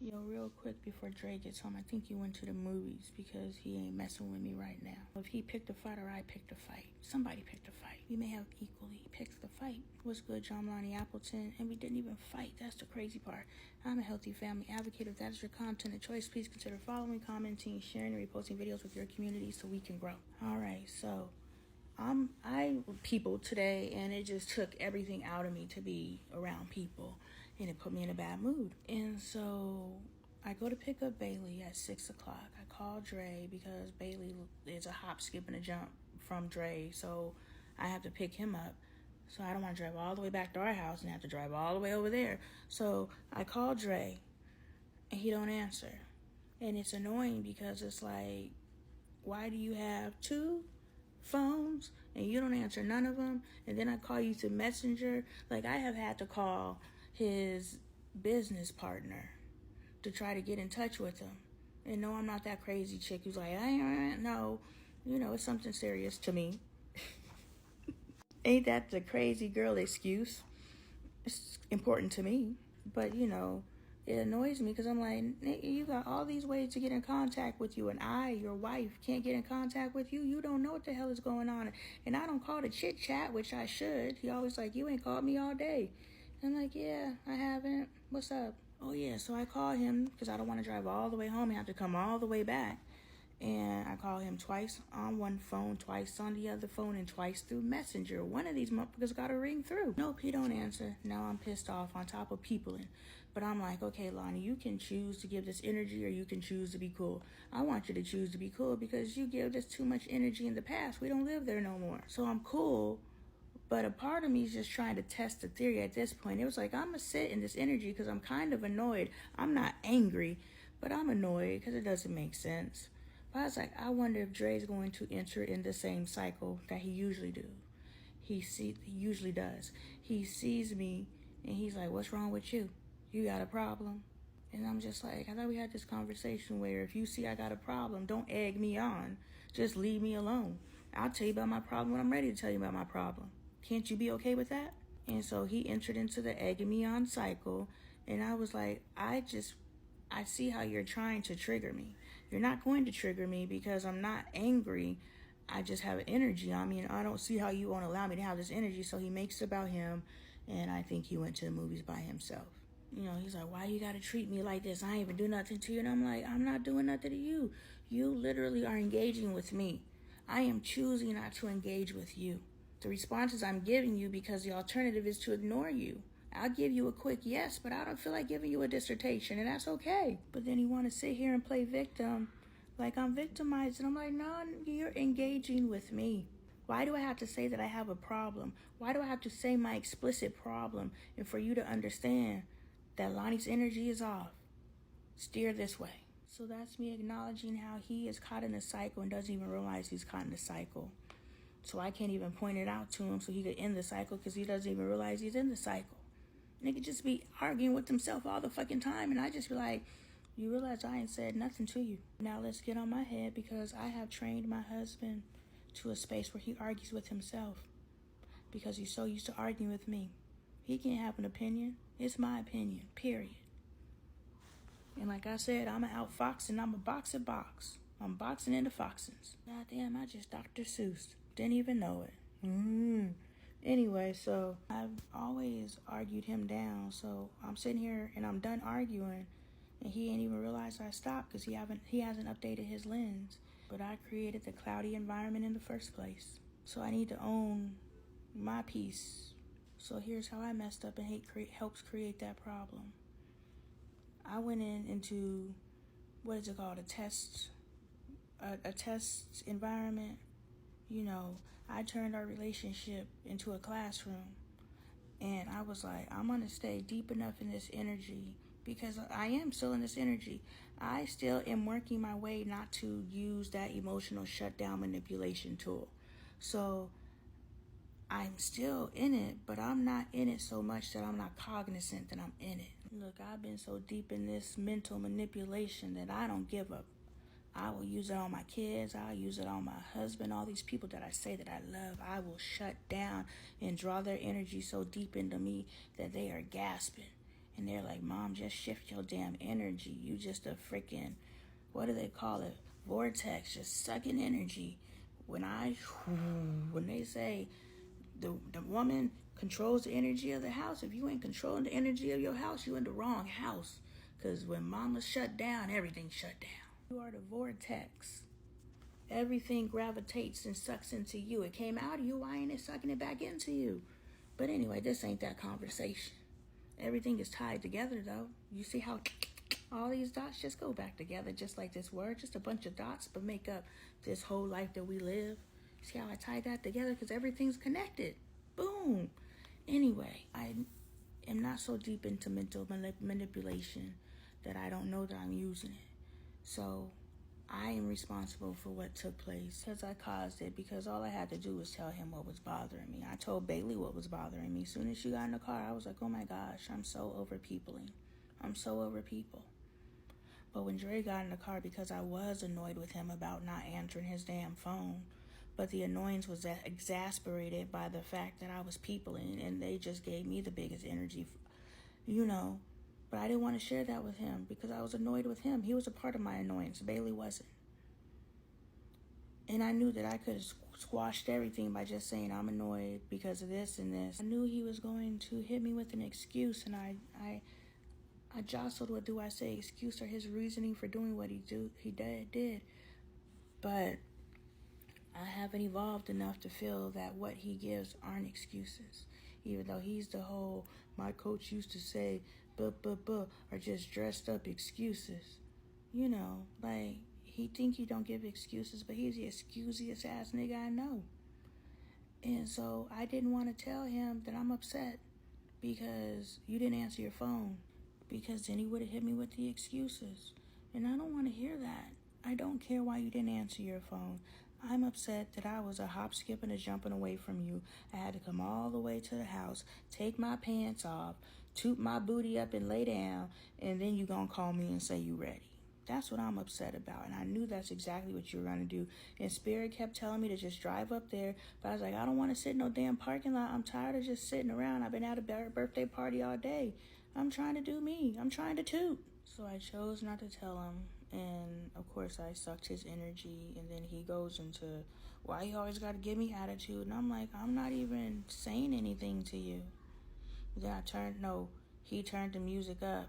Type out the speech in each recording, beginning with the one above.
Yo, real quick before Dre gets home, I think he went to the movies because he ain't messing with me right now. If he picked a fight or I picked a fight, somebody picked a fight. We may have equally picked the fight. What's good, John Lonnie Appleton? And we didn't even fight. That's the crazy part. I'm a healthy family advocate. If that is your content of choice, please consider following, commenting, sharing, and reposting videos with your community so we can grow. All right, so I people today, and it just took everything out of me to be around people, and it put me in a bad mood. And so I go to pick up Bailey at 6 o'clock. I call Dre because Bailey is a hop, skip, and a jump from Dre, so I have to pick him up. So I don't want to drive all the way back to our house and have to drive all the way over there. So I call Dre, and he don't answer. And it's annoying because it's like, why do you have two phones and you don't answer none of them? And then I call you through Messenger. Like, I have had to call his business partner to try to get in touch with him. And no, I'm not that crazy chick who's like, no, it's something serious to me. Ain't that the crazy girl excuse? It's important to me, but it annoys me because I'm like, you got all these ways to get in contact with you, and your wife, can't get in contact with you. You don't know what the hell is going on. And I don't call to chit chat, which I should. He always like, you ain't called me all day. And I'm like, yeah, I haven't. What's up? Oh yeah, so I call him because I don't want to drive all the way home and have to come all the way back. And I call him twice on one phone, twice on the other phone, and twice through Messenger. One of these motherfuckers got to ring through. Nope, he don't answer. Now I'm pissed off on top of peopling. But I'm like, okay, Lonnie, you can choose to give this energy or you can choose to be cool. I want you to choose to be cool because you give this too much energy in the past. We don't live there no more. So I'm cool. But a part of me is just trying to test the theory at this point. It was like, I'm going to sit in this energy because I'm kind of annoyed. I'm not angry, but I'm annoyed because it doesn't make sense. But I was like, I wonder if Dre's going to enter in the same cycle that he usually do. He usually does. He sees me and he's like, what's wrong with you? You got a problem? And I'm just like, I thought we had this conversation where if you see I got a problem, don't egg me on. Just leave me alone. I'll tell you about my problem when I'm ready to tell you about my problem. Can't you be okay with that? And so he entered into the egging me on cycle. And I was like, I see how you're trying to trigger me. You're not going to trigger me because I'm not angry. I just have energy on me, and I don't see how you won't allow me to have this energy. So he makes it about him, and I think he went to the movies by himself. He's like, why you got to treat me like this? I ain't even do nothing to you. And I'm like, I'm not doing nothing to you. You literally are engaging with me. I am choosing not to engage with you. The responses I'm giving you because the alternative is to ignore you. I'll give you a quick yes, but I don't feel like giving you a dissertation, and that's okay. But then you want to sit here and play victim, like I'm victimized, and I'm like, no, you're engaging with me. Why do I have to say that I have a problem? Why do I have to say my explicit problem? And for you to understand that Lonnie's energy is off. Steer this way. So that's me acknowledging how he is caught in a cycle and doesn't even realize he's caught in a cycle. So I can't even point it out to him so he could end the cycle because he doesn't even realize he's in the cycle. Nigga just be arguing with himself all the fucking time, and I just be like, you realize I ain't said nothing to you. Now let's get on my head because I have trained my husband to a space where he argues with himself because he's so used to arguing with me. He can't have an opinion. It's my opinion, period. And like I said, I'm an outfox and I'm a box at box. I'm boxing into foxins. Goddamn, I just Dr. Seuss. Didn't even know it. Anyway, so I've always argued him down. So I'm sitting here and I'm done arguing, and he ain't even realized I stopped because he hasn't updated his lens. But I created the cloudy environment in the first place. So I need to own my piece. So here's how I messed up and hate helps create that problem. I went into what is it called? A test environment. I turned our relationship into a classroom. And I was like, I'm going to stay deep enough in this energy because I am still in this energy. I still am working my way not to use that emotional shutdown manipulation tool. So I'm still in it, but I'm not in it so much that I'm not cognizant that I'm in it. Look, I've been so deep in this mental manipulation that I don't give up. I will use it on my kids. I'll use it on my husband. All these people that I say that I love, I will shut down and draw their energy so deep into me that they are gasping. And they're like, Mom, just shift your damn energy. You just a freaking, what do they call it? Vortex, just sucking energy. When they say the woman controls the energy of the house, if you ain't controlling the energy of your house, you in the wrong house. Because when mama shut down, everything shut down. You are the vortex. Everything gravitates and sucks into you. It came out of you, why ain't it sucking it back into you? But anyway, this ain't that conversation. Everything is tied together, though. You see how all these dots just go back together, just like this word, just a bunch of dots, but make up this whole life that we live. See how I tied that together? Because everything's connected. Boom. Anyway, I am not so deep into mental manipulation that I don't know that I'm using it. So I am responsible for what took place because I caused it, because all I had to do was tell him what was bothering me. I told Bailey what was bothering me. As soon as she got in the car, I was like, oh my gosh, I'm so over peopling. I'm so over people. But when Dre got in the car, because I was annoyed with him about not answering his damn phone, but the annoyance was exasperated by the fact that I was peopling, and they just gave me the biggest energy, But I didn't want to share that with him because I was annoyed with him. He was a part of my annoyance. Bailey wasn't. And I knew that I could have squashed everything by just saying I'm annoyed because of this and this. I knew he was going to hit me with an excuse, and I jostled what do I say, excuse or his reasoning for doing what he did. But I haven't evolved enough to feel that what he gives aren't excuses. Even though he's the whole, my coach used to say, are just dressed up excuses. He think he don't give excuses, but he's the excusiest ass nigga I know. And so I didn't want to tell him that I'm upset because you didn't answer your phone, because then he would have hit me with the excuses. And I don't want to hear that. I don't care why you didn't answer your phone. I'm upset that I was a hop, skipping, and jumping away from you. I had to come all the way to the house, take my pants off, toot my booty up and lay down, and then you gonna call me and say you ready. That's what I'm upset about, and I knew that's exactly what you were gonna do. And Spirit kept telling me to just drive up there, but I was like, I don't want to sit in no damn parking lot. I'm tired of just sitting around. I've been at a birthday party all day. I'm trying to do me. I'm trying to toot. So I chose not to tell him. And of course I sucked his energy, and then he goes into, why you always got to give me attitude? And I'm like, I'm not even saying anything to you. But then he turned the music up,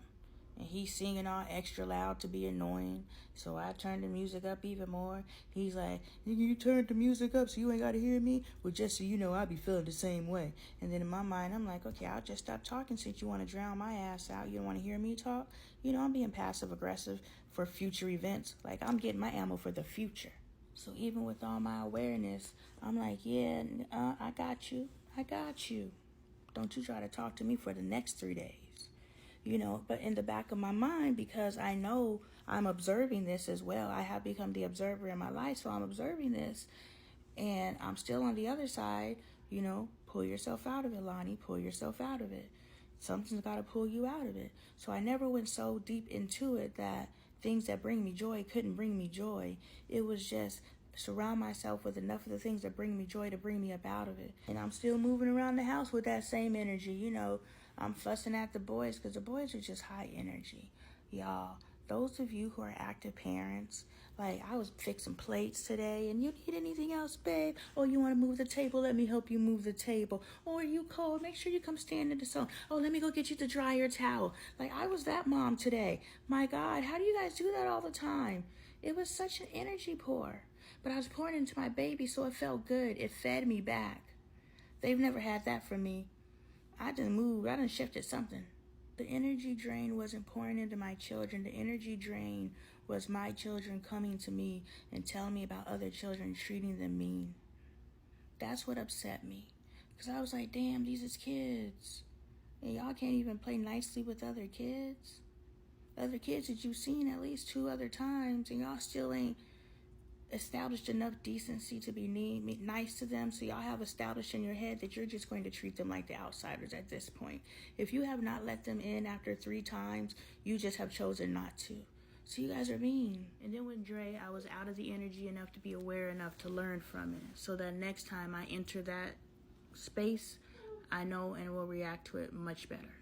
and he's singing all extra loud to be annoying. So I turned the music up even more. He's like, you turned the music up so you ain't got to hear me? Well, just so you know, I be feeling the same way. And then in my mind, I'm like, okay, I'll just stop talking since you want to drown my ass out. You don't want to hear me talk? I'm being passive aggressive for future events. Like, I'm getting my ammo for the future. So even with all my awareness, I'm like, yeah, I got you. Don't you try to talk to me for the next 3 days. But in the back of my mind, because I know I'm observing this as well, I have become the observer in my life, so I'm observing this, and I'm still on the other side, pull yourself out of it, Lonnie, pull yourself out of it. Something's got to pull you out of it. So I never went so deep into it that things that bring me joy couldn't bring me joy. It was just surround myself with enough of the things that bring me joy to bring me up out of it. And I'm still moving around the house with that same energy. I'm fussing at the boys because the boys are just high energy. Y'all, those of you who are active parents, like, I was fixing plates today, and you need anything else, babe? Oh, you want to move the table? Let me help you move the table. Oh, are you cold? Make sure you come stand in the sun. Oh, let me go get you the dryer towel. Like, I was that mom today. My God, how do you guys do that all the time? It was such an energy pour. But I was pouring into my baby, so it felt good. It fed me back. They've never had that from me. I done moved. I done shifted something. The energy drain wasn't pouring into my children. The energy drain was my children coming to me and telling me about other children treating them mean. That's what upset me. Because I was like, damn, these is kids. And y'all can't even play nicely with other kids. Other kids that you've seen at least 2 other times, and y'all still ain't established enough decency to be nice to them. So y'all have established in your head that you're just going to treat them like the outsiders at this point. If you have not let them in after 3 times, you just have chosen not to. So you guys are mean. And then with Dre, I was out of the energy enough to be aware enough to learn from it, so that next time I enter that space, I know and will react to it much better.